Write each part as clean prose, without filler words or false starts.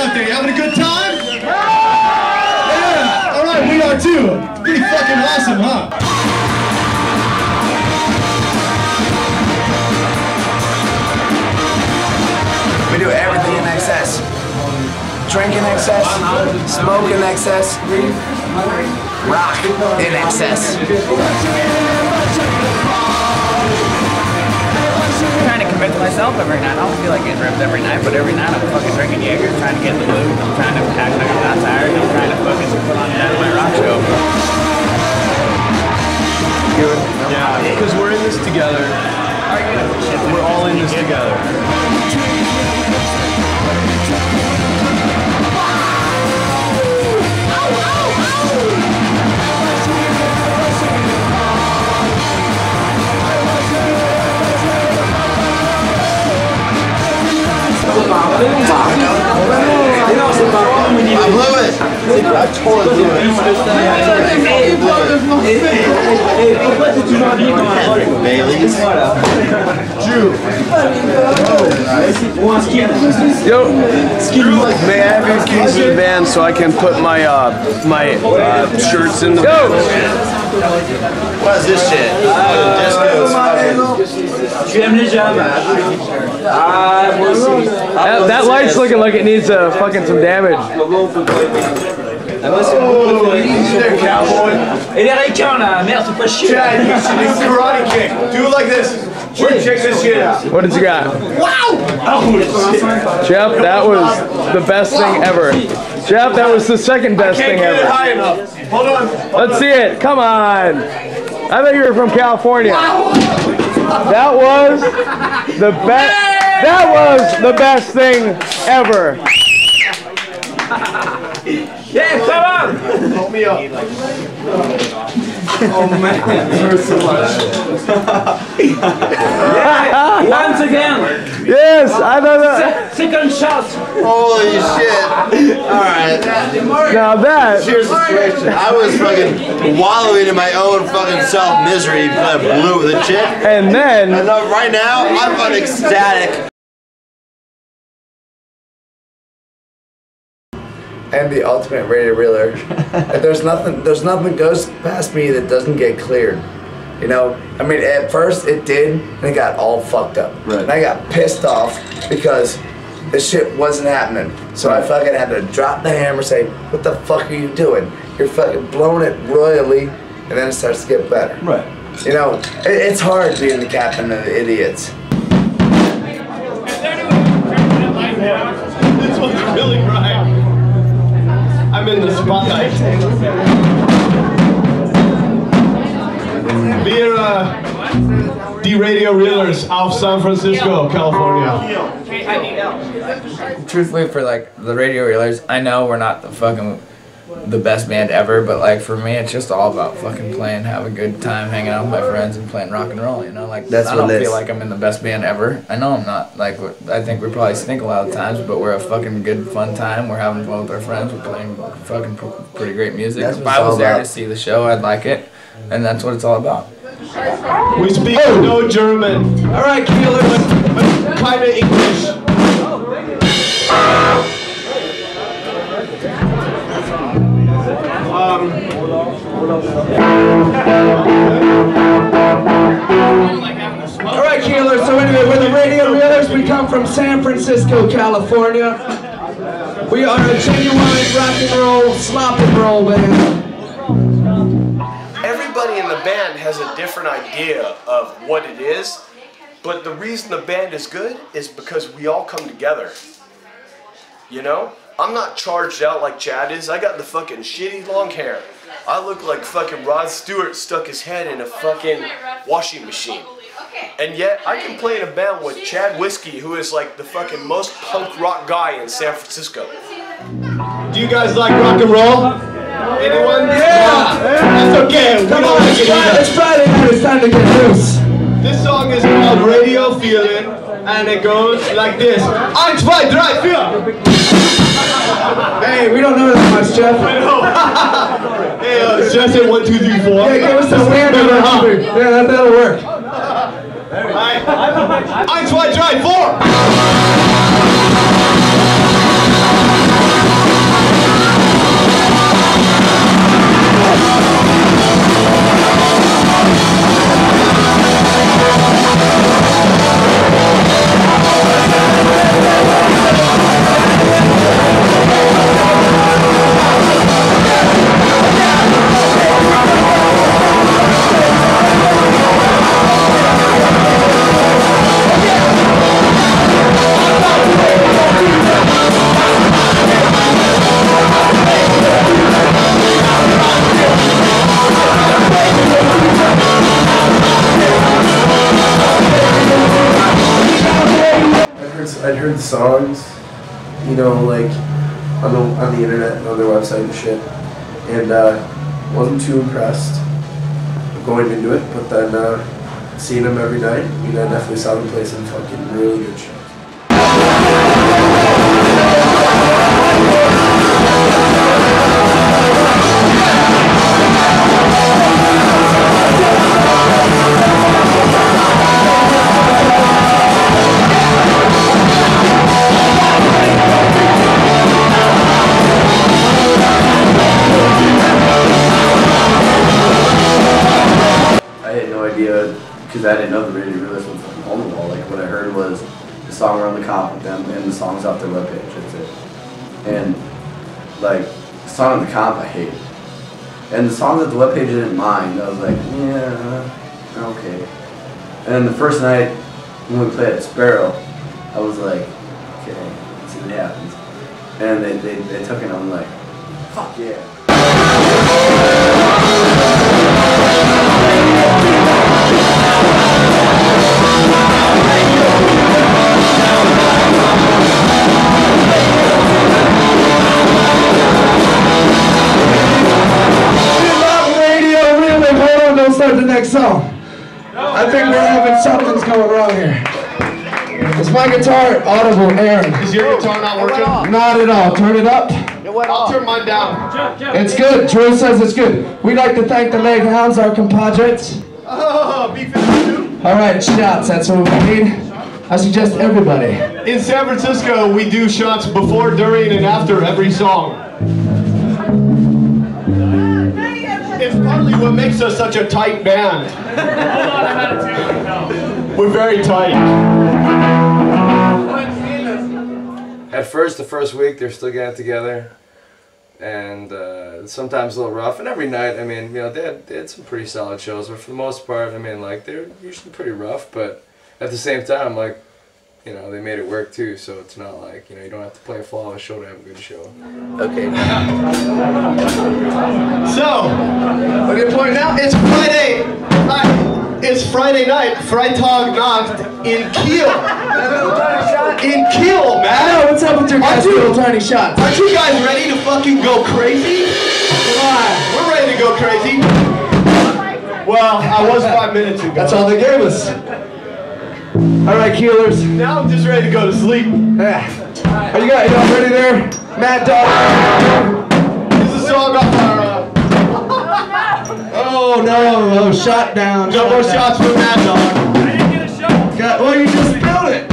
out there? You having a good time? Yeah! Alright, we are too. Pretty fucking awesome, huh? We do everything in excess. Drink in excess, smoke in excess, rock in excess. I'm trying to commit to myself every night. I don't feel like getting ripped every night, but every night I'm fucking drinking Jaeger, trying to get in the mood. I'm trying to act like I'm not tired. I'm trying to fucking put on a Dynamite rock show. Yeah, because we're in this together. We're all in this together. I blew it. I totally blew it. Bailey's. Yo, may I have your keys to the van so I can put my shirts in the van? What is this shit? That light's looking like it needs fucking some damage. There, cowboy. Et les requins là, merde, c'est pas chier. Chad, you should do karate kick. Do it like this. Check this shit out. What did you got? Wow! Jeff, that was the best thing ever. Jeff, that was the second best thing Can't get it ever. high enough. Hold on. Let's see it. Come on. I thought you were from California. That was the best. That was the best thing ever. Yeah, come on! Hold me up. Oh man, hurts so much. Yeah, once again! Yes, I know that. Second shot! Holy shit. Alright. Now that. Here's the situation. I was fucking wallowing in my own fucking self-misery because I blew with a chick. And then. And right now, I'm fucking ecstatic. And the ultimate radio reeler. There's nothing goes past me that doesn't get cleared. You know, I mean, at first it did, and it got all fucked up. Right. And I got pissed off because this shit wasn't happening. So I fucking had to drop the hammer, say, "What the fuck are you doing? You're fucking blowing it royally," and then it starts to get better. Right. You know, it's hard being the captain of the idiots. This one's really right. I'm in the spotlight. We're the radio reelers out of San Francisco, California. Truthfully, for like the radio reelers, I know we're not the best band ever, but like for me, it's just all about fucking playing, having a good time, hanging out with my friends, and playing rock and roll. You know, like That's I what don't it is. feel like I'm in the best band ever. I know I'm not. Like I think we probably stink a lot of times, but we're a fucking good, fun time. We're having fun with our friends. We're playing fucking pretty great music. That's If what I it's was all there to about. see the show, I'd like it, and that's what it's all about. We speak no German. All right, Keelers. Kinda English. All right, Keelers, so anyway, we're the Radio Reelers. We come from San Francisco, California. We are a genuine rock and roll, slop and roll band. Everybody in the band has a different idea of what it is, but the reason the band is good is because we all come together. You know? I'm not charged out like Chad is. I got the fucking shitty long hair. I look like fucking Rod Stewart stuck his head in a fucking washing machine. And yet, I can play in a band with Chad Whiskey, who is like the fucking most punk rock guy in San Francisco. Do you guys like rock and roll? Anyone? Yeah! That's okay. Come on, it's Friday night, it's time to get loose. This song is called Radio Feeling, and it goes like this. 1, 2, 3, 4. Hey, we don't know that much, Jeff. Hey, Jeff said 1, 2, 3, 4. Yeah, give us some weird number. Yeah, that'll work. 1, 2, 3, 4. I'd heard songs, you know, like on the internet and on their website and shit, and wasn't too impressed going into it. But then seeing them every night, I definitely saw them play some fucking really good shows. Because I didn't know the Radio Realist was on the wall. Like, what I heard was the song Around the Comp with them and the songs off their webpage. That's it. And like the song on the comp I hated. And the songs at the webpage I didn't mind. I was like, yeah, okay. And then the first night when we played at Sparrow, I was like, okay, let's see what happens. And they took it and I'm like, fuck yeah. Start the next song. I think we're having something's going wrong here. Is my guitar audible, Aaron? Is your guitar not working? Not at all. Turn it up. I'll turn mine down. It's good. Drew says it's good. We'd like to thank the LEG HOUNDS, our compadres. Oh, B-52. All right, shots. That's what we need. I suggest everybody. In San Francisco, we do shots before, during, and after every song. It's partly what makes us such a tight band. We're very tight. At first, the first week, they're still getting together, and sometimes a little rough. And every night, I mean, they had some pretty solid shows, but for the most part, I mean, like, they're usually pretty rough. But at the same time, like, they made it work too. So it's not like you don't have to play a flawless show to have a good show. Okay. So, okay, point now. It's Friday night. It's Friday night. Freitag Nacht in Kiel. In Kiel, man. What's up with your guys' little tiny shots? Aren't you guys ready to fucking go crazy? Come on, we're ready to go crazy. Well, I was 5 minutes ago. That's all they gave us. All right, Keelers. Now I'm just ready to go to sleep. Yeah. Are you guys ready there? Mad Dog. This is a song off our... Oh no! Oh, shot down. No more shots from Mad Dog. I didn't get a shot. Well, you just spilled it.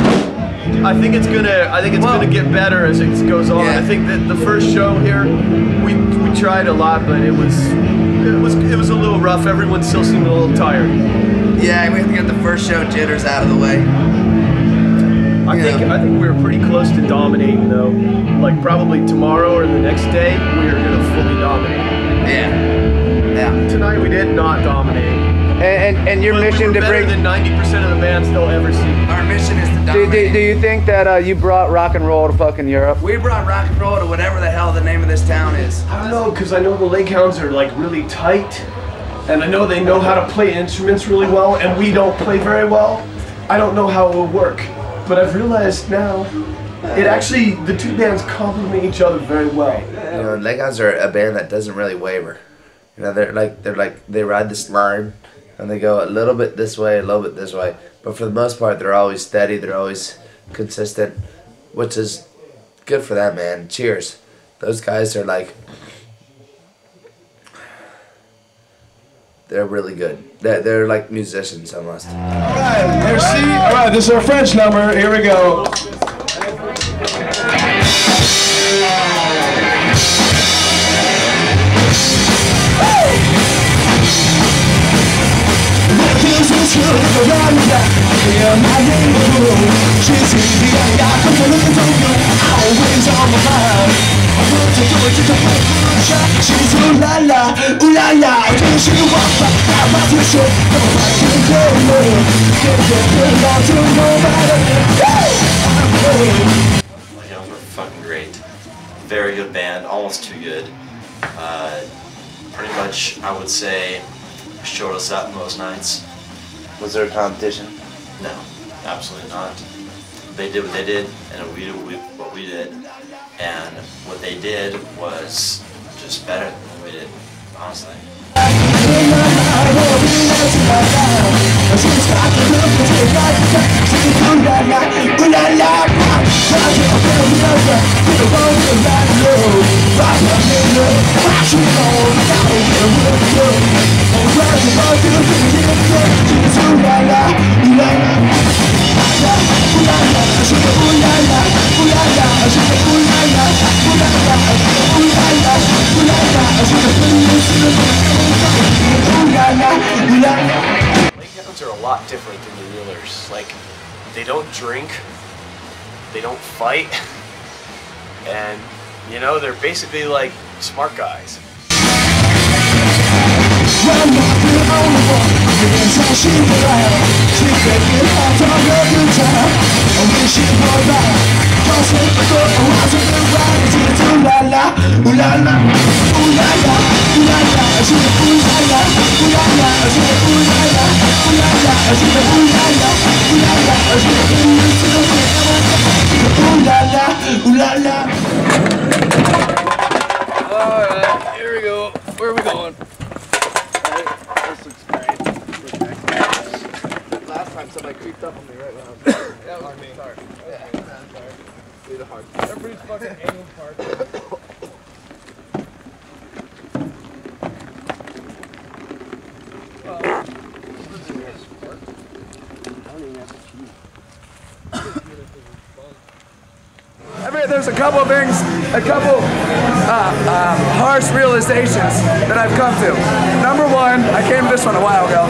I think it's gonna get better as it goes on. Yeah. I think that the first show here, we tried a lot, but it was a little rough. Everyone still seemed a little tired. Yeah, we have to get the first show jitters out of the way. I think we were pretty close to dominating though. Like probably tomorrow or the next day, we are gonna fully dominate. Yeah. Tonight we did not dominate. And your But mission we were to better bring. than 90% of the bands they'll ever see. Our mission is to Do dominate. you think that you brought rock and roll to fucking Europe? We brought rock and roll to whatever the hell the name of this town is. I don't know, because I know the LEG HOUNDS are like really tight, and I know they know how to play instruments really well, and we don't play very well. I don't know how it will work, but I've realized now, the two bands complement each other very well. LEG HOUNDS are a band that doesn't really waver. They ride this line, and they go a little bit this way, a little bit this way, but for the most part, they're always steady. They're always consistent, which is good for that, man. Cheers. Those guys are like. They're really good. They're like musicians almost. Alright, merci. Alright, this is our French number. Here we go. We're fucking great. Very good band, almost too good. Pretty much, I would say, showed us up most nights. Was there a competition? No, absolutely not. they did what they did, and we did what we did, and what they did was just better than what we did, honestly. LEG Hounds are a lot different than the Reelers. Like, they don't drink, they don't fight, and, you know, they're basically like smart guys. Alright, here we go. Where are we going? This looks great. Last time somebody creeped up on me right when I was there. Yeah, on me. Sorry. Yeah, I'm sorry. Do the hard part. Everybody's fucking anal part. There's a couple things, harsh realizations that I've come to. Number one, I came to this one a while ago.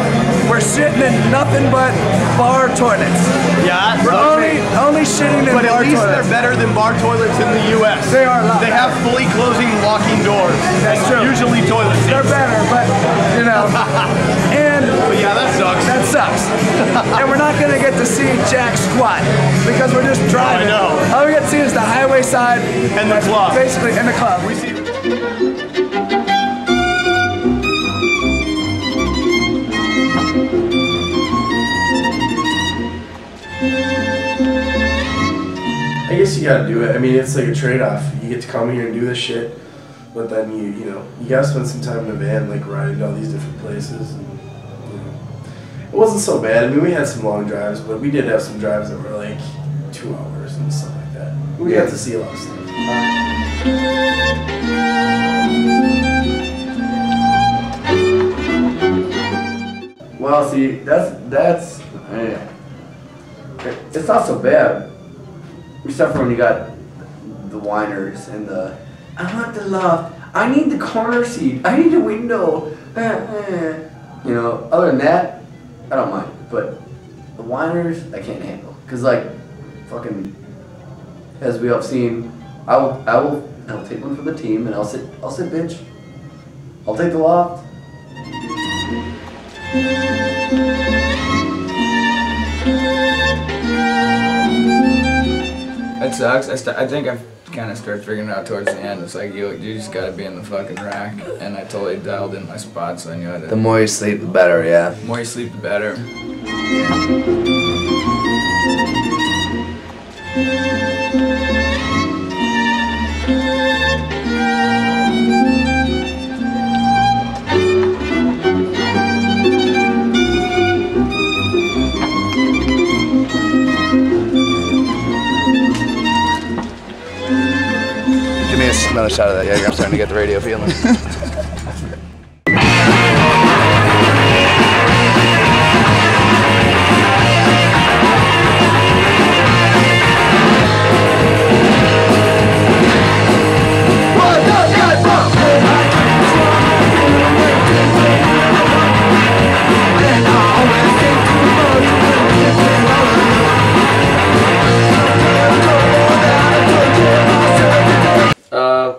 We're shitting in nothing but bar toilets. Yeah, We're only shitting in but bar at least toilets. they're better than bar toilets in the U.S. They are a lot They have fully closing, locking doors. That's true. Usually toilet seats. They're better, but you know. But yeah, that sucks. That sucks. And we're not gonna get to see Jack squat because we're just driving. I know. All we get to see is the highway side And the club. Basically, in the club. We see. I guess you gotta do it. I mean, it's like a trade-off. You get to come here and do this shit, but then you know, you gotta spend some time in a van, like riding to all these different places. And, you know, it wasn't so bad. I mean, we had some long drives, but we did have some drives that were like 2 hours and stuff like that. We got to see a lot of stuff. Well, see, that's it's not so bad. Except for when you got the whiners and the, I want the loft, I need the corner seat, I need a window. You know, other than that, I don't mind. But the whiners, I can't handle. Cause like, fucking, as we have seen, I'll take one for the team and I'll sit, bitch. I'll take the loft. It sucks. I think I've kind of started figuring it out towards the end. It's like you just gotta be in the fucking rack, and I totally dialed in my spot, so I knew how to. The more you sleep, the better, yeah. The more you sleep, the better. Give me another shot of that. Yeah, I'm starting to get the radio feeling.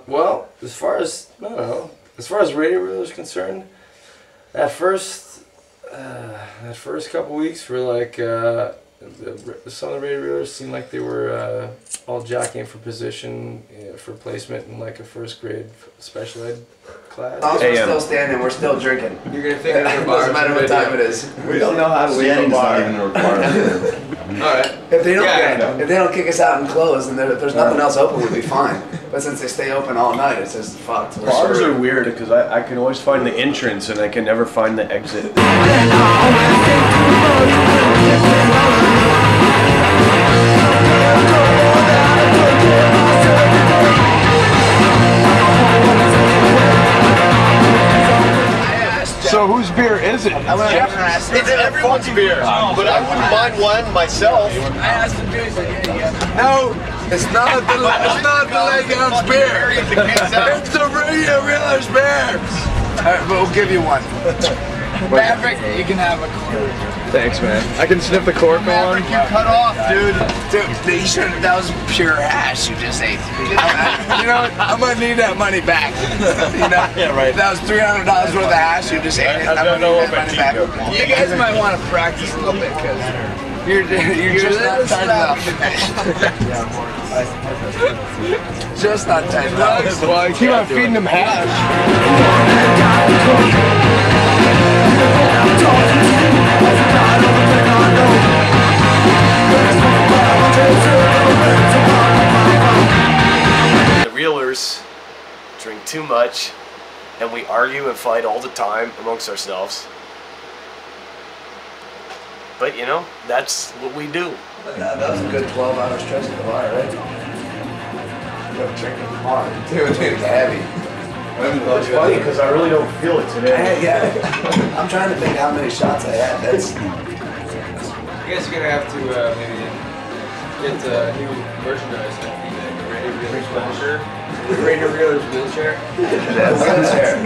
Well, as far as radio Reeler is concerned, that first couple weeks were like some of the radio Reelers seemed like they were all jockeying for position, for placement in like a first grade special ed class. We're still standing, we're still drinking. You're gonna think It doesn't matter what time it is. We don't know how to leave a bar. Not even a requirement. All right. If they don't kick us out and close, and there's nothing else open, we'd be fine. But since they stay open all night, it's just fucked. Bars are weird because I can always find the entrance and I can never find the exit. So whose beer is it? It's everyone's beer, but I wouldn't mind one myself. I asked him to, he said, yeah. No, it's not the LEG HOUNDS beer. It's the Radio Realers beer. All right, we'll give you one. Maverick, you can have a quarter. Thanks, man. I can sniff the cork on. You cut off, dude. You should. That was pure hash you just ate. You know, I'm gonna need that money back. You know, Yeah, right. that was $300 worth of hash you just ate. I'm gonna need that money back. You guys might want to practice a little bit because You're just not tight enough. Just not tight enough. Well, I keep on feeding them hash. The Reelers drink too much, and we argue and fight all the time amongst ourselves. But you know, that's what we do. That was a good 12-hour stretch at the bar, right? You're drinking hard, too. It's heavy. It's funny because I really don't feel it today. Yeah, I'm trying to think how many shots I had. That's. You guys are gonna have to maybe get new merchandise, like the Radio Reelers wheelchair. The Radio Reelers wheelchair. That's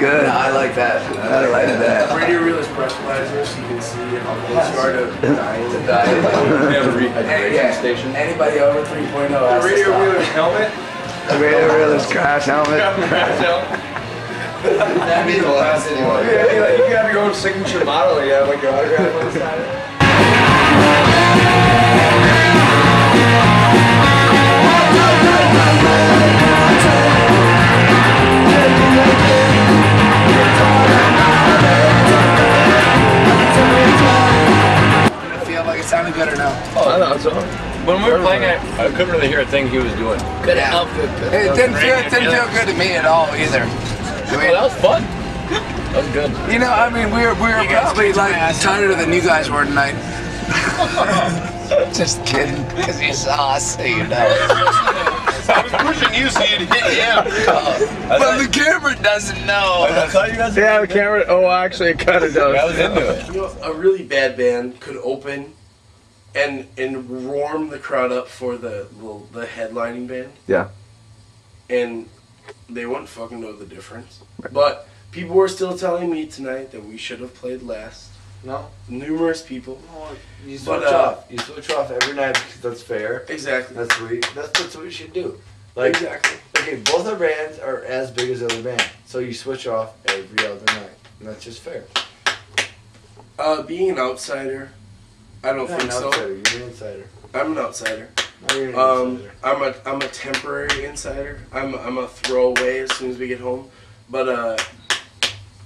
good. No, I like that. I like that. Radio Realers breathalyzer, so you can see how close you are to dying. We have a rehydration station. Anybody over 3.0 has to Radio stop. Reelers helmet. The Radio Realers crash helmet. That'd be the last anyway. Yeah, you have your own signature model. You have like your autograph on the side. I feel like it sounded good or no? Oh, I know, so. When we were playing it, I couldn't really hear a thing he was doing. good help. It didn't feel good to me at all either. Well, that was fun. That was good. You know, I mean, we were probably like tighter than you guys were tonight. Just kidding, because you saw us, so you know. I was pushing you so you'd hit him. But the camera doesn't know. I thought you guys Yeah, the camera. Oh, actually, it kind of does. I was into it. You know, a really bad band could open and warm the crowd up for the headlining band, Yeah. and they wouldn't fucking know the difference. But people were still telling me tonight that we should have played last. No. Numerous people. You But, switch off. You switch off every night because that's fair. Exactly. That's what we should do. Like, Exactly. okay, both our bands are as big as the other band, so you switch off every other night, and that's just fair. Being an outsider, I don't You're think an so. outsider. You're an insider. I'm an outsider. No, you're an insider. I'm a temporary insider. I'm a throwaway as soon as we get home. But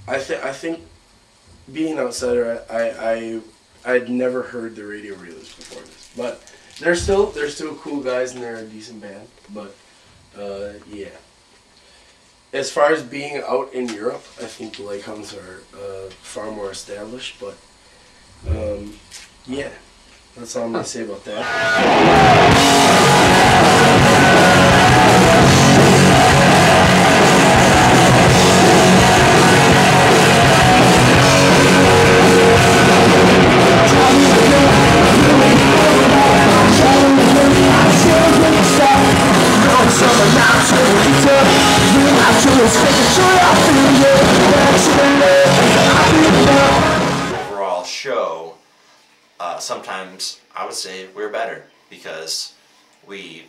I think being an outsider, I'd never heard the Radio Reelers before this. But they're still cool guys and they're a decent band. But yeah. As far as being out in Europe, I think the LEG HOUNDS are far more established. But yeah, that's all I'm gonna say about that. Overall show, sometimes I would say we're better because we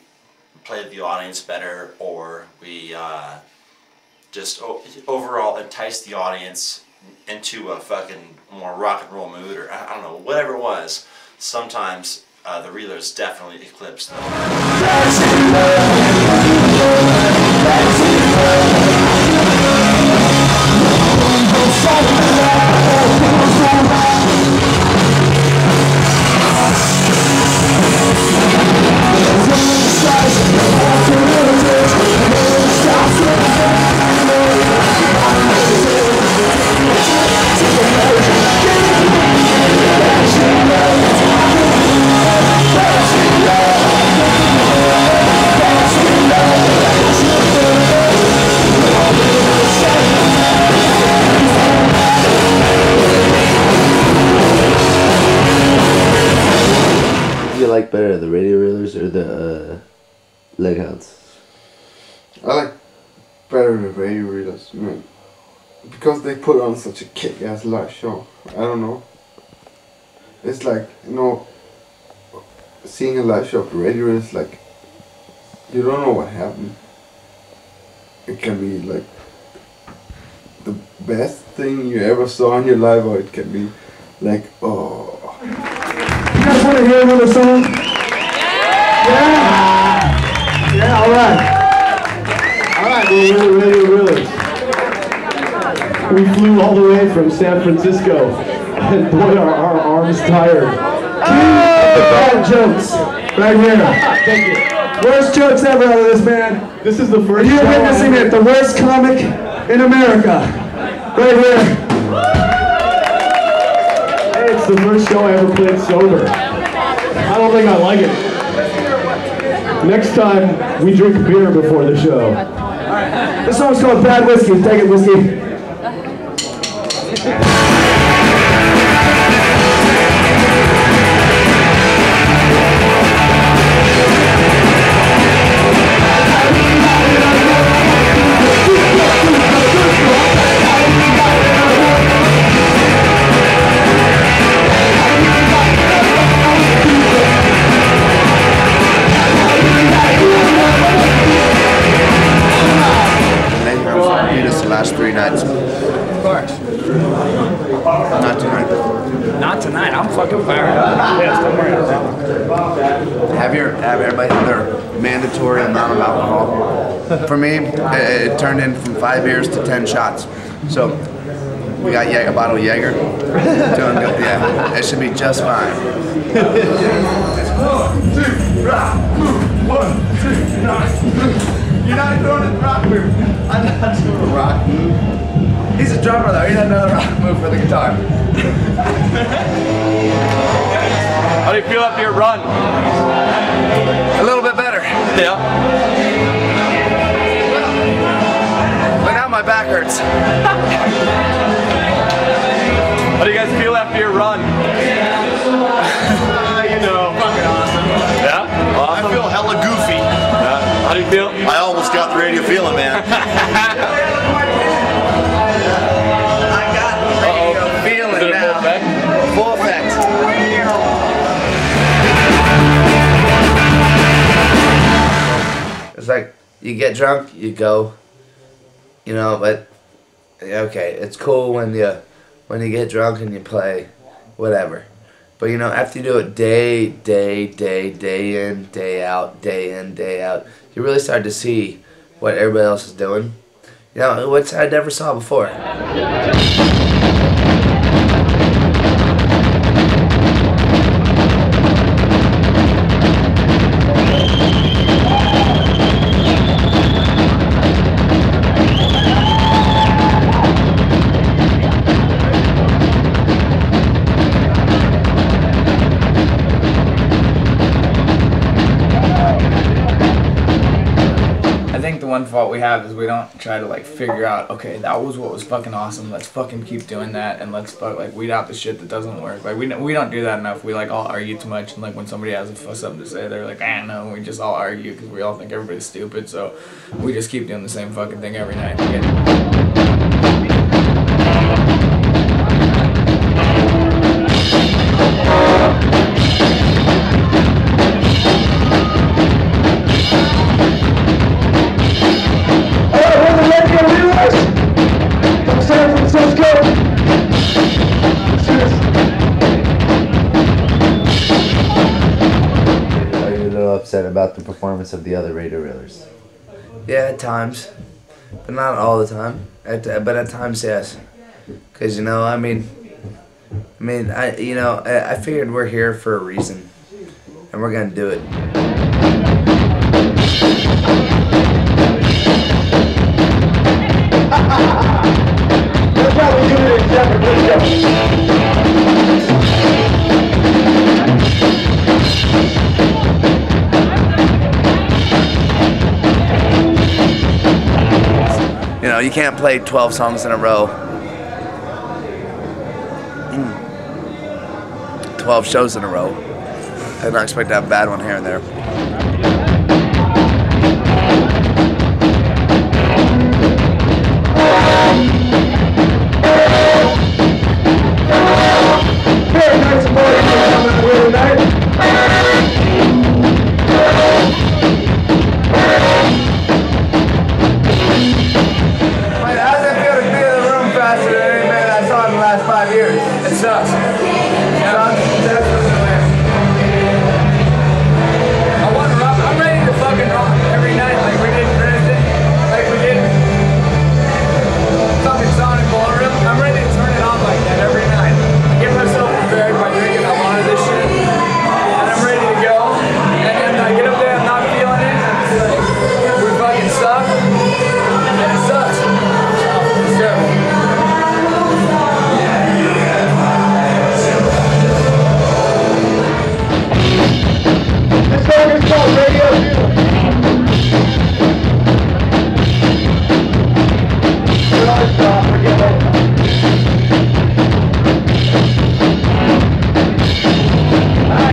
played the audience better, or we just overall enticed the audience into a fucking more rock and roll mood, or I don't know, whatever it was. Sometimes the Reelers definitely eclipsed them. you like better, the Radio Reelers or the Leg Hounds? I like better the Radio Reelers, man. Because they put on such a kick-ass live show. I don't know. It's like, you know, seeing a live show of the Radio Reelers, like, you don't know what happened. It can be like the best thing you ever saw in your life, or it can be like, oh. You guys want to hear another song? Yeah? Yeah, alright. Alright, we're ready. We flew all the way from San Francisco, and boy, are our arms tired. Bad jokes, right here. Thank you. Worst jokes ever out of this man. This is the first. You're witnessing it, the worst comic in America, right here. Hey, it's the first show I ever played sober. I don't think I like it. Next time, we drink beer before the show. This song's called Bad Whiskey. Take it, Whiskey. Last 3 nights. Of course. Not tonight. Not tonight. I'm fucking fired up. Yes, don't worry about that. Have everybody their mandatory amount of alcohol? For me, it turned in from 5 beers to 10 shots. So we got a bottle of Jaeger. Doing good. Yeah, it should be just fine. 1, 2, rock, move. 1, 2, rock, move. You're not doing a rock move. I'm not doing a rock move. He's a drummer though, he doesn't know the rock move for the guitar. How do you feel after your run? A little bit better. Yeah. But now my back hurts. How do you guys feel after your run? You know, fucking awesome. Yeah? Awesome. I feel hella goofy. Yeah. How do you feel? I almost got the radio feeling, man. I got the radio feeling now. Full effect. It's like you get drunk, you go, you know, but okay, it's cool when you get drunk and you play, whatever. But you know, after you do it day in, day out, you really start to see what everybody else is doing. You know, which I never saw before. One fault we have is we don't try to like figure out, okay, that was what was fucking awesome, let's fucking keep doing that, and let's like weed out the shit that doesn't work. Like we don't do that enough. We like all argue too much, and like when somebody has something to say, they're like, no, we just all argue because we all think everybody's stupid, so we just keep doing the same fucking thing every night. Upset about the performance of the other Radio Reelers? Yeah, at times, but not all the time. But at times, yes. Cause you know, I figured we're here for a reason, and we're gonna do it. That's how we do it in San Francisco. You know, you can't play 12 songs in a row. 12 shows in a row. I don't expect to have a bad one here and there. Very nice morning coming here tonight. How does it feel to be in the room faster than any man I saw in the last 5 years? It sucks. I'm ready to fucking rock every night like we did in Dresden, like we did fucking Sonic Ballroom. I'm ready to turn it on like that every night. Get myself prepared by drinking a lot of this shit, and I'm ready to go. And then I get up there, I'm not feeling it. I'm just like, we fucking suck, and it sucks. It's terrible. This song is called Réalisation.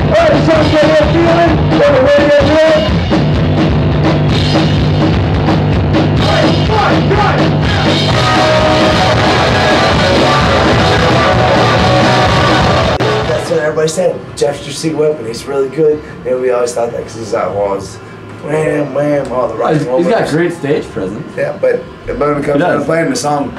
Alright, so Radio Feeling, go to Radio Feeling. That's what everybody said. Jeff's your secret weapon. He's really good. And we always thought that because he's out walls. Wham, wham, all the rock and roll. He's got great stage presence. Yeah, but when it comes down to playing the song,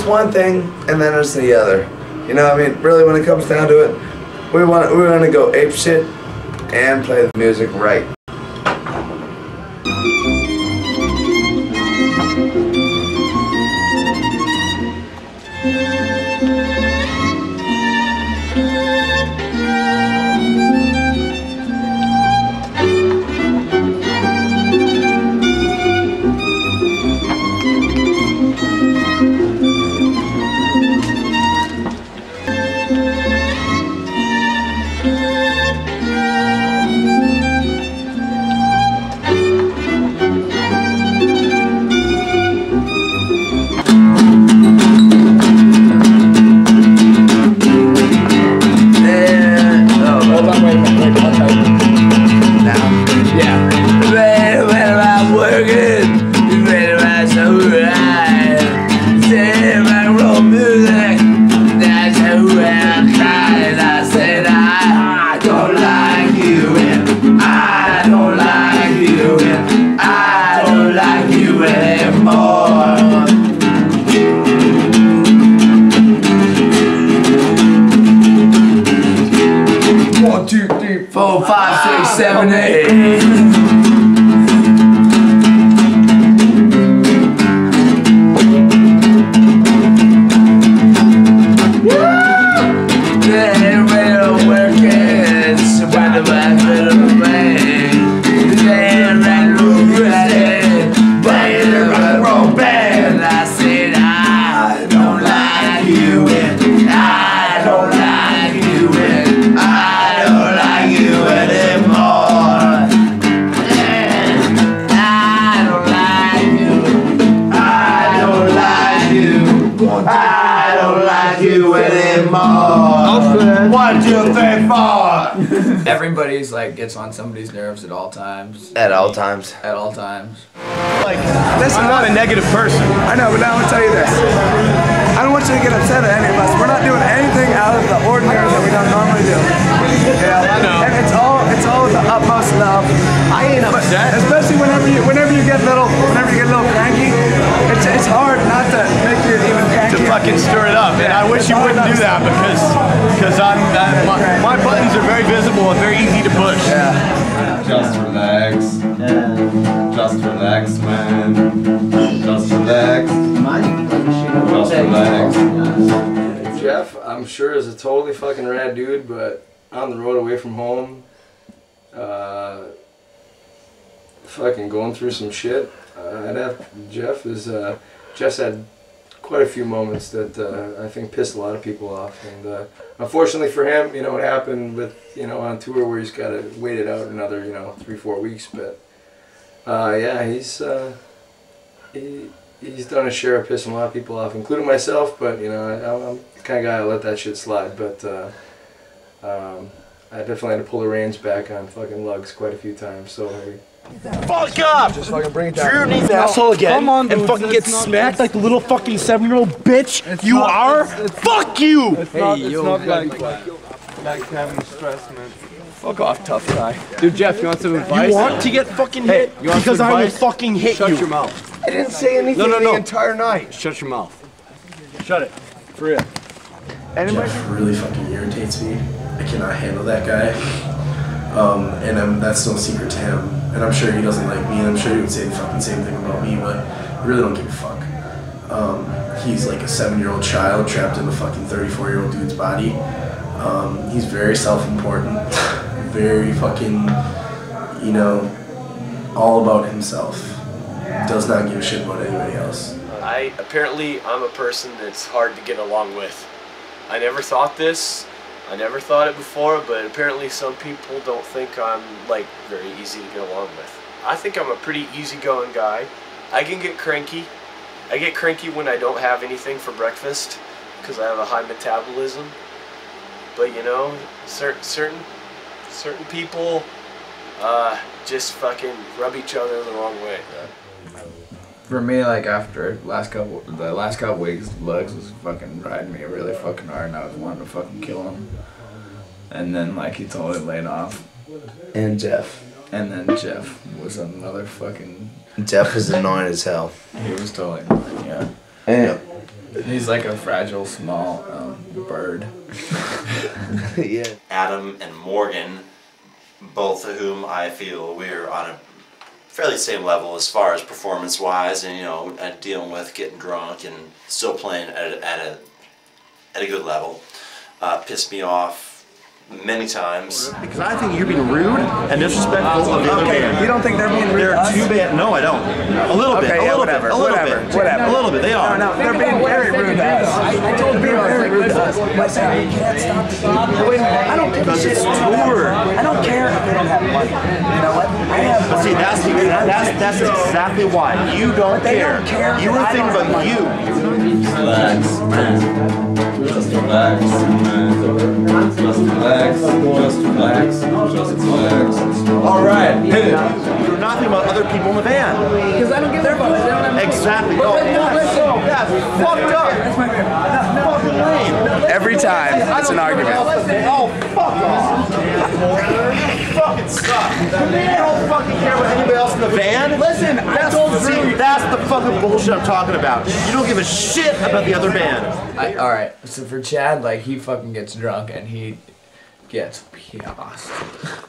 one thing and then there's the other. You know, I mean, really when it comes down to it, we want to go ape shit and play the music right. Everybody's like gets on somebody's nerves at all times. At all times. At all times. Like, I'm not a negative person. I know, but now I'm gonna tell you this. I don't want you to get upset at any of us. We're not doing anything out of the ordinary that we don't normally do. Yeah, I know. And it's all with the utmost love. I ain't upset. Especially whenever you get a little cranky. It's hard not to make you even cranky. To fucking stir it up, and I wish you wouldn't do that because my buttons are very visible and very easy to push. Yeah. Just relax. Just relax, man. Just relax. Just relax. Jeff, I'm sure, is a totally fucking rad dude, but on the road away from home, fucking going through some shit. Jeff's had quite a few moments that I think pissed a lot of people off, and unfortunately for him, you know, what happened with, you know, on tour where he's got to wait it out another, you know, 3-4 weeks, but yeah, he's done his share of pissing a lot of people off, including myself, but, you know, I'm the kind of guy that let that shit slide, but I definitely had to pull the reins back on fucking lugs quite a few times, so Fuck up! Just fucking bring it down. Drew needs an asshole again and fucking gets smacked like the little fucking 7-year-old bitch you are. Fuck you! It's not like having stress, man. Fuck off, tough guy. Dude, Jeff, you want some advice? You want to get fucking hit? You want Because some I will advice? fucking hit Shut you. your mouth. I didn't say anything the entire night. Shut your mouth. Shut it. For real. Jeff really fucking irritates me. I cannot handle that guy. And that's no secret to him. And I'm sure he doesn't like me, and I'm sure he would say the fucking same thing about me, but I really don't give a fuck. He's like a 7-year-old child trapped in a fucking 34-year-old dude's body. He's very self-important, very fucking, you know, all about himself. Does not give a shit about anybody else. Apparently I'm a person that's hard to get along with. I never thought this. I never thought it before, but apparently some people don't think I'm like very easy to get along with. I think I'm a pretty easygoing guy. I can get cranky. I get cranky when I don't have anything for breakfast because I have a high metabolism. But you know, certain people just fucking rub each other the wrong way. For me, like after the last couple weeks, Lugs was fucking riding me really fucking hard, and I was wanting to fucking kill him. And then like he totally laid off. And Jeff. And then Jeff was another fucking. Jeff was annoying as hell. He was totally annoying, yeah. Yeah. He's like a fragile, small bird. Yeah. Adam and Morgan, both of whom I feel we're on a fairly same level as far as performance-wise, and you know, dealing with getting drunk and still playing at a good level, pissed me off many times. Because I think you're being rude and disrespectful of the other band. You don't think they're being rude? There are two bands. No, I don't. A little bit. Okay, A yeah, little whatever. bit. A little bit. A little bit. They are. No, they're being very rude to us. I told you very rude to us. By saying you can't stop the song. Wait a minute. I don't give a shit. I don't care if they don't have money. You know what? I have. But see, that's exactly why you don't care. You were thinking about you. Relax, man. Just relax, man. Just relax. Just relax. Just relax. All right. Hey, you're not thinking about other people in the band. Because I don't give a fuck. Exactly. No, that's fucked up. That's fucking lame. Every time, it's an argument. Oh, fuck off. You fucking suck. You don't fucking care about anybody else in the band? Listen, that's the fucking bullshit I'm talking about. You don't give a shit about the other band. Alright, so for Chad, like, he fucking gets drunk and he gets pissed.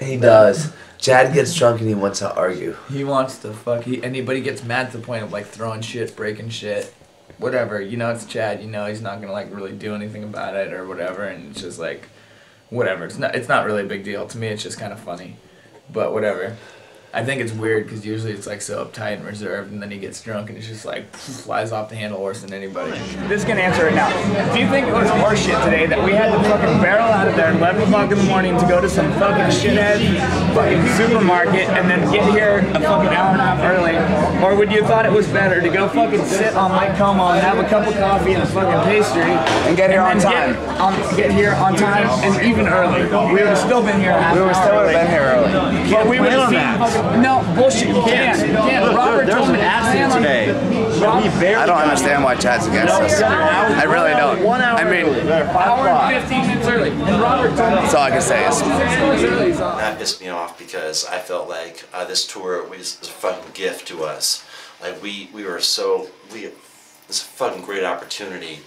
He does. Chad gets drunk and he wants to argue. He wants to fuck, but he gets mad to the point of, like, throwing shit, breaking shit, whatever. You know, it's Chad, you know he's not gonna, like, really do anything about it or whatever, and it's just, like, whatever. It's not really a big deal. To me, it's just kind of funny, but whatever. I think it's weird because usually it's like so uptight and reserved, and then he gets drunk and it's just like flies off the handle worse than anybody. This can answer it now. Do you think it was horseshit today that we had to fucking barrel out of there at 11 o'clock in the morning to go to some fucking shithead fucking supermarket and then get here a fucking hour and a half early? Or would you have thought it was better to go fucking sit on Lake Como and have a cup of coffee and a fucking pastry and get here on time? Get here on time and even early. We would have still been here a half an hour early. But we would have seen. No, bullshit, you can't. Robert told me to accident today. I don't understand why Chad's against us. I really don't. I mean, hour and 15 minutes early. And Robert told me. That's all I can say is. That pissed me off because I felt like this tour was a fucking gift to us. Like we had this fucking great opportunity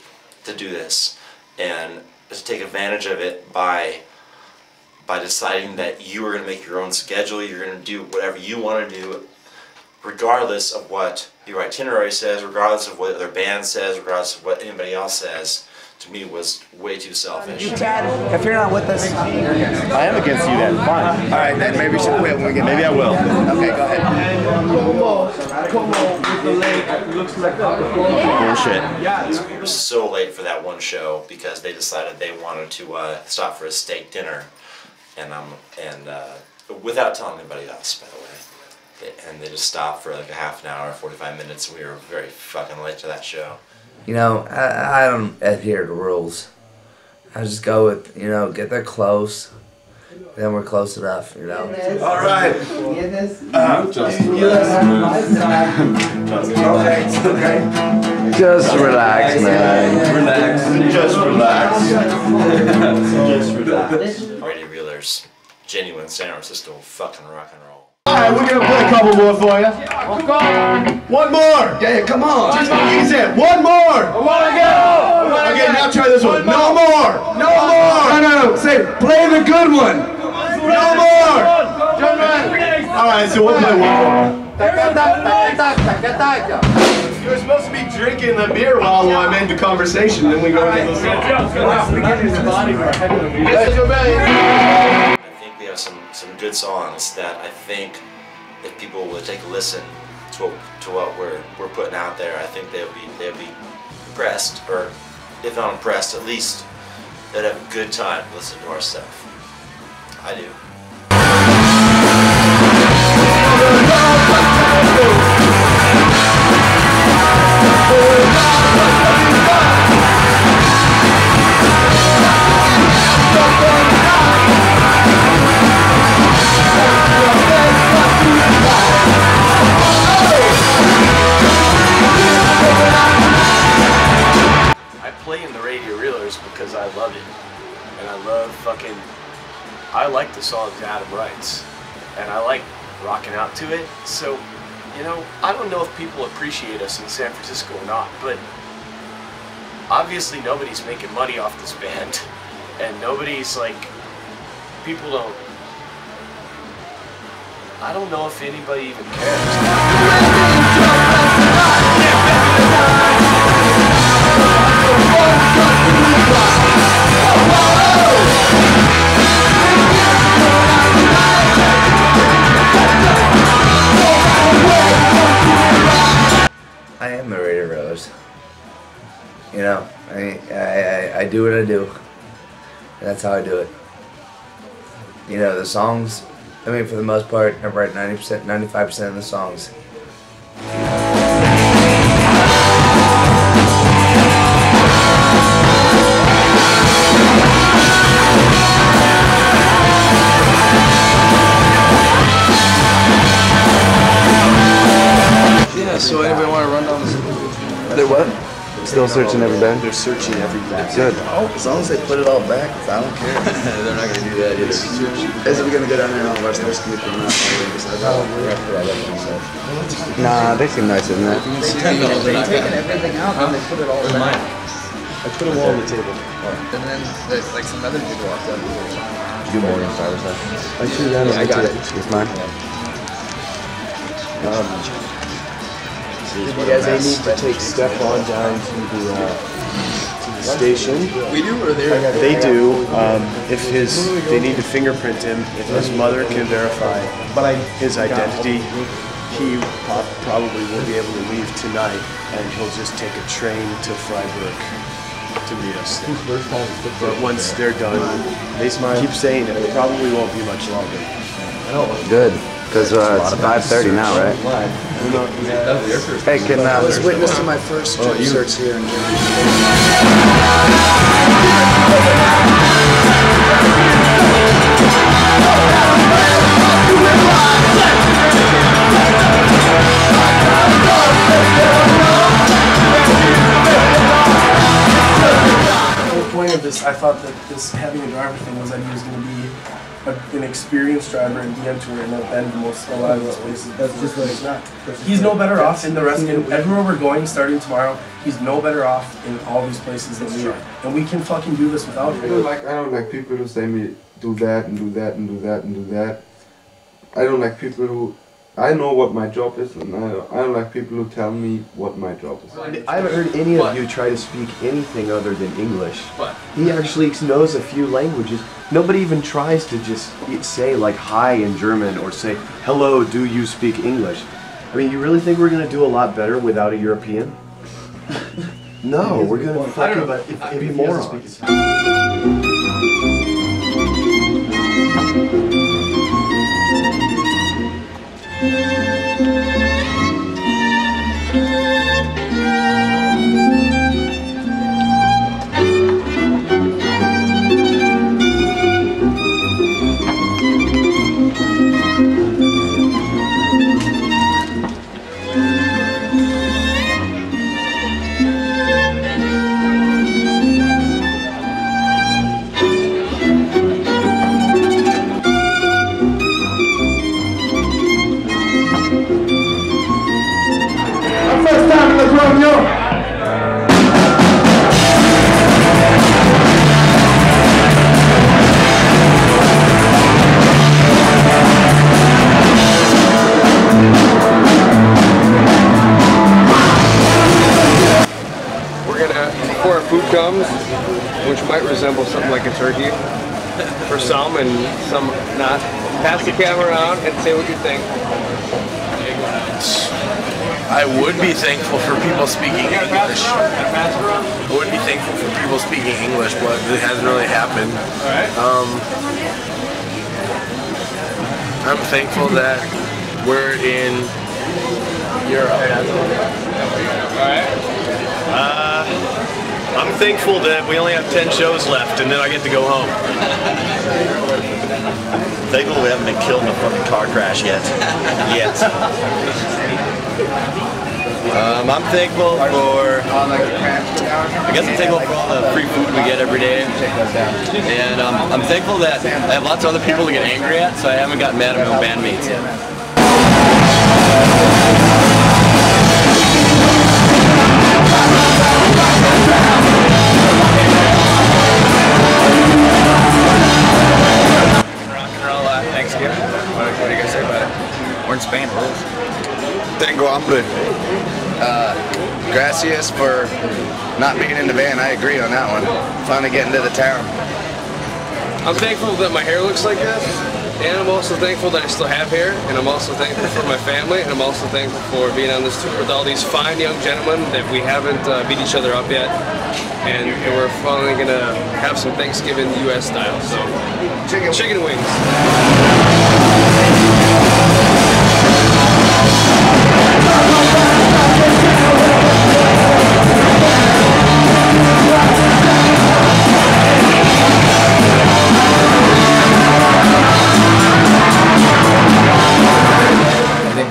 to do this and to take advantage of it by deciding that you were going to make your own schedule, you're going to do whatever you want to do, regardless of what your itinerary says, regardless of what other band says, regardless of what anybody else says, to me was way too selfish. Chad, if you're not with us, I am against you then. Fine. All right, then maybe you should quit when we get back. Maybe I will. Okay, go ahead. Bullshit. We were so late for that one show because they decided they wanted to stop for a steak dinner, and without telling anybody else, by the way. And they just stopped for like a half an hour, 45 minutes, and we were very fucking late to that show. You know, I don't adhere to rules. I just go with, you know, get there close, then we're close enough, you know. All right. Just relax, man. Relax. Just relax. Just relax. Radio Reelers, genuine San Francisco fucking rock and roll. Alright, we're gonna play a couple more for you. One more! Yeah, come on. Just ease it. One more! I wanna go! Okay, now try this one. No more! No more! No. Say, play the good one! No more! Alright, so we'll play one more. You were supposed to be drinking the beer while I made the conversation, then we go into the song. I think we have some good songs that I think if people would take a listen to what we're putting out there, I think they'd be impressed, or if not impressed, at least they'd have a good time listening to our stuff. I do. Because I love it, and I like the songs Adam writes, and I like rocking out to it. So, you know, I don't know if people appreciate us in San Francisco or not, but obviously nobody's making money off this band, and nobody's like, people don't, I don't know if anybody even cares. I am the Radio Reelers. You know, I do what I do. And that's how I do it. You know, the songs, I mean, for the most part, I write 90%, 95% of the songs. Yeah, so anybody want to run down this? They're what? Still searching every band? They're searching every band. Good. As long as they put it all back, I don't care. They're not going to do that either. Is it going to go down there and all of our stars can be thrown out? Nah, they seem nice, isn't it? They've taken everything out and they put it all back. I put them all on the table. And then there's like some other dude walked up. Do more than 5 or 7. I should have I got it. It's mine. Yeah, they need to take Stefan down to the station. We do, or they do. They need to fingerprint him. If his mother can verify his identity, he probably will be able to leave tonight, and he'll just take a train to Freiburg to meet us there. But once they're done, they keep saying it probably won't be much longer. Good. Because it's 5:30 now, right? Hey, can I was witness to my first strip search here in The whole point of this, I thought that this having a driver thing was that he was going to be an experienced driver and be enter and have been a lot of these places. That's just what he's not. He's no better off in the rest. Everywhere we're going, starting tomorrow, he's no better off in all these places than we are. And we can fucking do this without him. I don't like people who say me do that and do that and do that and do that. I don't like people who I know what my job is, and I don't like people who tell me what my job is. I haven't heard any of you try to speak anything other than English. He actually knows a few languages. Nobody even tries to just say like hi in German or say hello, do you speak English? I mean, you really think we're going to do a lot better without a European? No, we're going to fucking be morons. Before our food comes, which might resemble something like a turkey for some and some not, pass the camera around and say what you think. I would be thankful for people speaking English. I would be thankful for people speaking English, but it hasn't really happened. I'm thankful that we're in Europe. I'm thankful that we only have 10 shows left and then I get to go home. Thankful we haven't been killed in a fucking car crash yet. I'm thankful for, I guess I'm thankful for all the free food we get every day. And I'm thankful that I have lots of other people to get angry at, so I haven't gotten mad at my own bandmates yet. Thanksgiving. What do you guys say about it? We're in Spain, rules. Tengo hambre. Gracias for not being in the van. I agree on that one. Finally getting to the town. I'm thankful that my hair looks like this, and I'm also thankful that I still have hair, and I'm also thankful for my family, and I'm also thankful for being on this tour with all these fine young gentlemen that we haven't beat each other up yet, and we're finally gonna have some Thanksgiving U.S. style. So, chicken wings.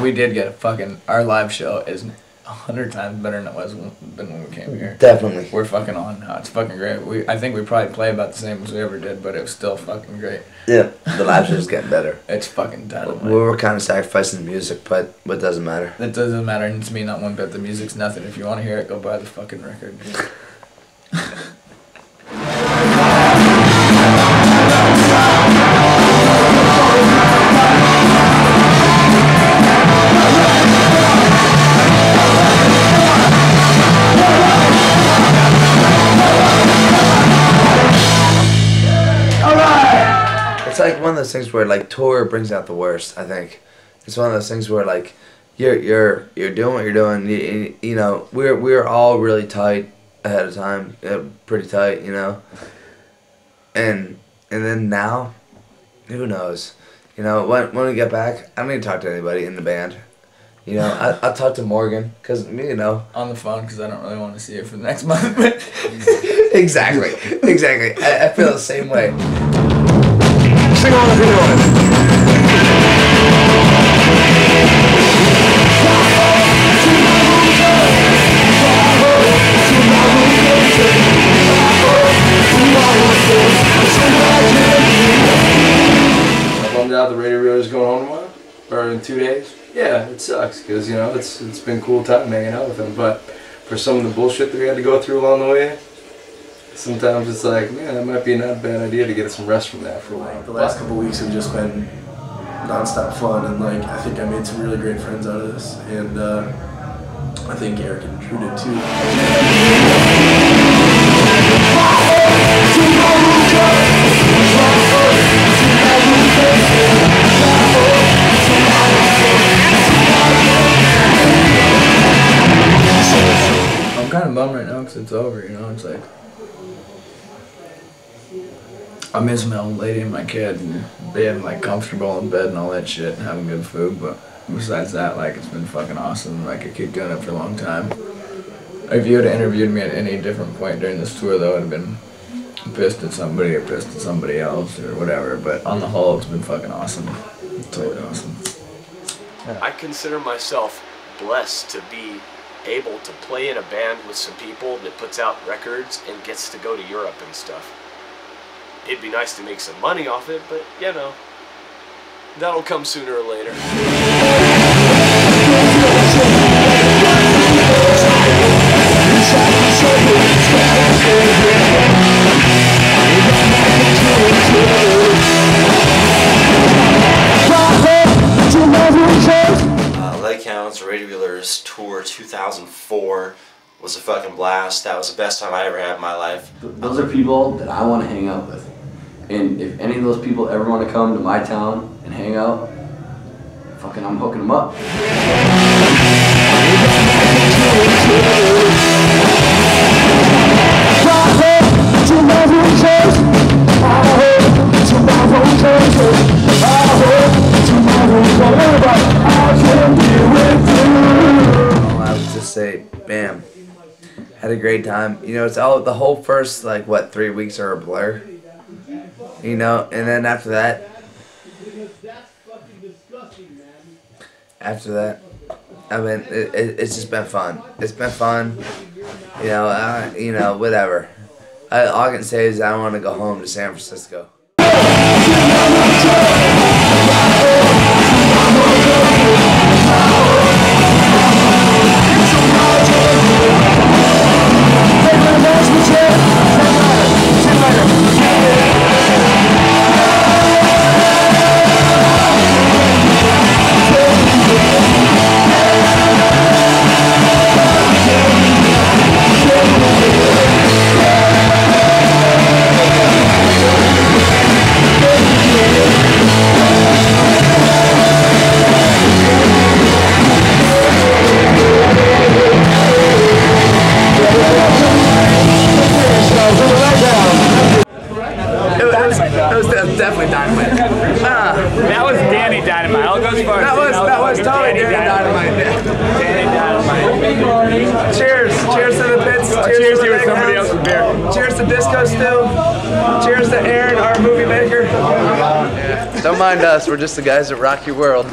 We did get a fucking, our live show is 100 times better than it was than when we came here. Definitely. We're fucking on now. It's fucking great. I think we probably play about the same as we ever did, but it was still fucking great. Yeah, the live show's getting better. It's fucking dynamite. We were kind of sacrificing the music, but it doesn't matter. It doesn't matter, and to me not one bit. The music's nothing. If you want to hear it, go buy the fucking record. It's like one of those things where like tour brings out the worst. I think it's one of those things where like you're doing what you're doing. You know, we're all really tight ahead of time, pretty tight. You know, and then now, who knows? You know, when we get back, I don't need to talk to anybody in the band. You know, I'll talk to Morgan because you know on the phone because I don't really want to see her for the next month. Exactly. I feel the same way. Sing on if you know it. I'm bummed out the radio is going home tomorrow, or in 2 days. Yeah, it sucks because you know it's been a cool time hanging out with them, but for some of the bullshit that we had to go through along the way, sometimes it's like, man, that might be not a bad idea to get some rest from that for a while. The last couple of weeks have just been nonstop fun, and like I think I made some really great friends out of this, and I think Eric and Drew did too. I'm kind of bummed right now because it's over, you know, it's like, I miss my old lady and my kid and being like comfortable in bed and all that shit and having good food, but besides that, like, it's been fucking awesome. Like, I keep doing it for a long time. If you had interviewed me at any different point during this tour, though, I would have been pissed at somebody or pissed at somebody else or whatever, but on the whole, it's been fucking awesome. It's totally awesome. I consider myself blessed to be able to play in a band with some people that puts out records and gets to go to Europe and stuff. It'd be nice to make some money off it, but you know, that'll come sooner or later. LEG HOUNDS Radio Wheelers Tour 2004 was a fucking blast. That was the best time I ever had in my life. Those are people that I want to hang out with. And if any of those people ever want to come to my town and hang out, fucking I'm hooking them up. I would just say, bam. Had a great time. You know, it's all the whole first, like, what, 3 weeks are a blur. You know, and then after that, I mean, it's just been fun. It's been fun. You know, whatever. All I can say is I want to go home to San Francisco. Definitely Dynamite. That was Danny Dynamite. I'll go as far as that was totally Danny Dynamite. Danny Dynamite. Cheers. Cheers to the pits. Cheers to you with somebody else's beer. Cheers to Disco Stew. Cheers to Aaron, our movie maker. Don't mind us. We're just the guys that rock your world.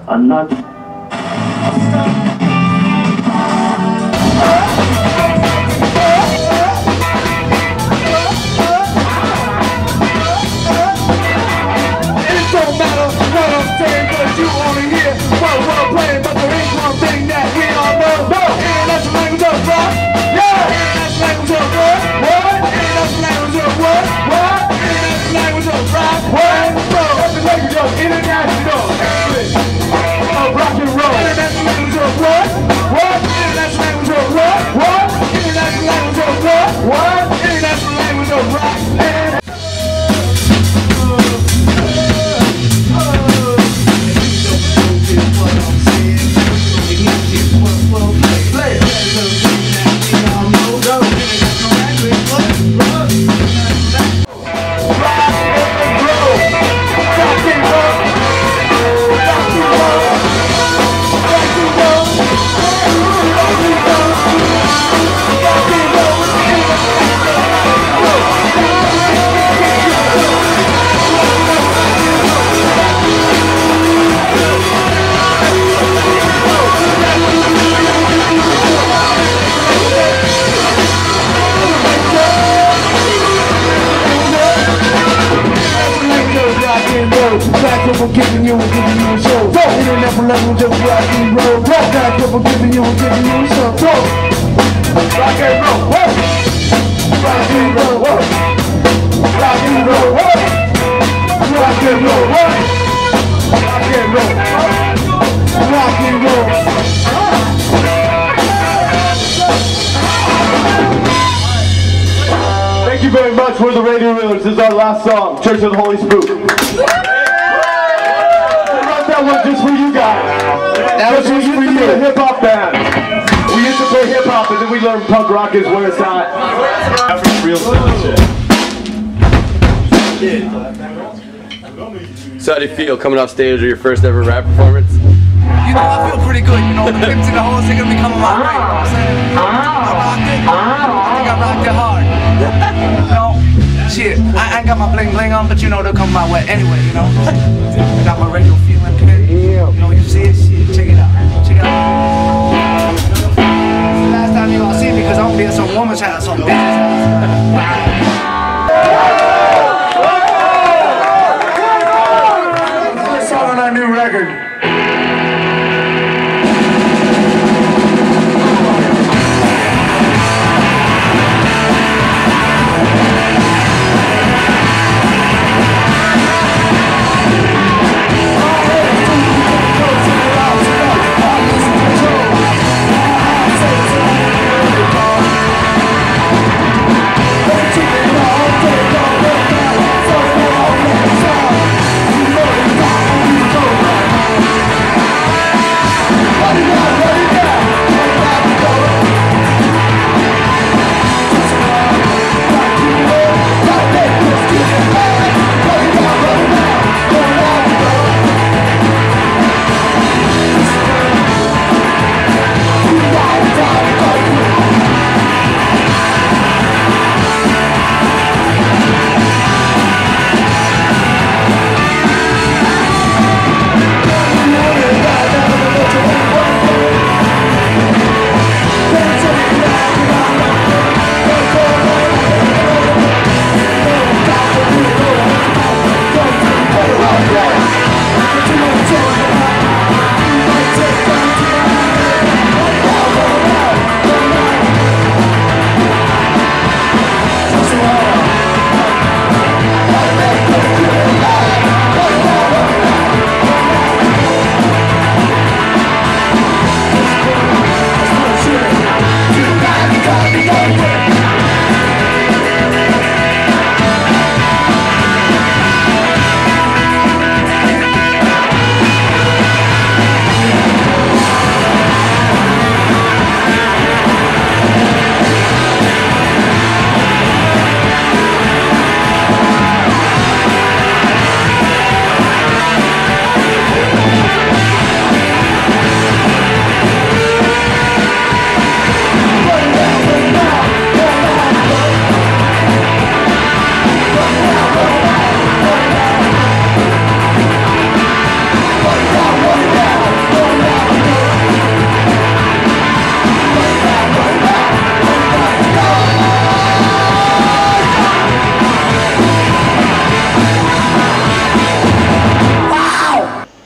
A nut. don't matter what I'm saying, cause you only hear what we're playing, but there is one thing that we all know. No, international language of rock. Yeah, international language of what? What? International language of what? What? International language of rock. What? Bro, that's the language of international English of rock and roll. International language of what? What? International language of what? What? International language of what? What? International language of rock and I'm giving you a show. International language of rock and roll. That's what I'm giving you a show. Rock and roll. Rock and roll. Rock and roll. Rock and roll. Rock and roll. Rock and roll. Thank you very much. We're the Radio Reelers. This is our last song, Church of the Holy Spook. That was just for you guys. That was just for you. A hip hop band. We used to play hip hop and then we learned punk rock is where it's at. That's real simple shit. So how do you feel coming off stage with your first ever rap performance? You know, I feel pretty good. You know, the pips and the hoes, they're gonna be coming my way. You know what I'm saying? I rocked it. I think I rocked it hard. You know, shit, I ain't got my bling bling on, but you know, they'll come my way anyway, you know? I got my radio feeling pin. You know, you see it? Shit, check it out. Check it out. It's the last time you gonna see me because I'm gonna be at some woman's house, some bitch's house. This song on our new record.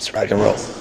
Let's rock and roll.